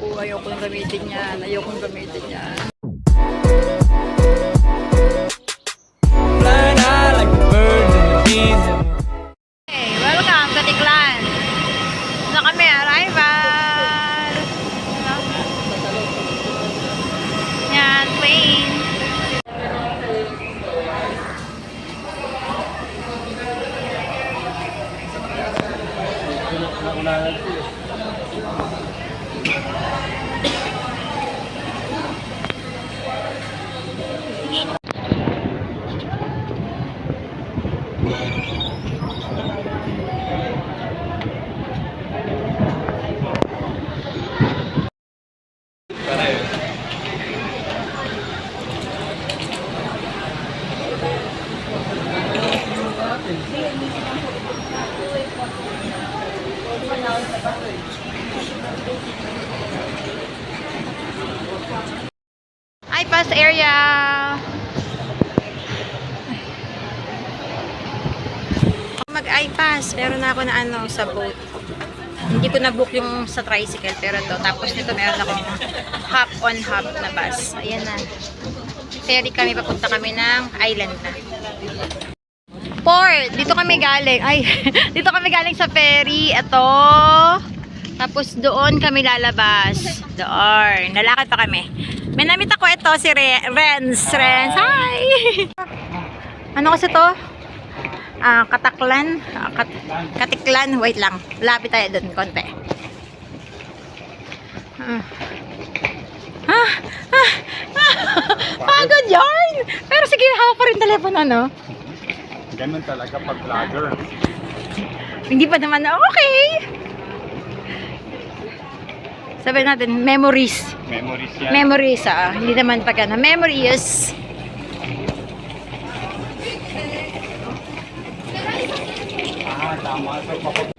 Ayokong gamitin yan. Ayokong gamitin yan. Flying high like the birds and the bees. Hey, welcome sa Tiklan. Na kami, arrival. Yan, Wayne. iPass area. Mag-iPass. Meron na ako na ano sa boat. Hindi ko na-book yung sa tricycle pero to. Tapos nito meron akong hop-on hop na bus. Ayan na. Ferry kami, papunta kami ng island na. Port! Dito kami galing. Ay, dito kami galing sa ferry. Ito. Tapos doon kami lalabas. Doon. Nalakad pa kami. May namit ako ito si Renz. Renz, hi! Ano kasi to? Kataklan. Katiklan. Wait lang. Lapit tayo doon konti. Pagod yarn! Pero sige, hawak pa rin telepono, no? Ganun talaga pag vlogger. Hindi pa naman okay. Sabi natin, memories. Memories yan. Memories, hindi naman pag ano. Memories. Tama. So, kapag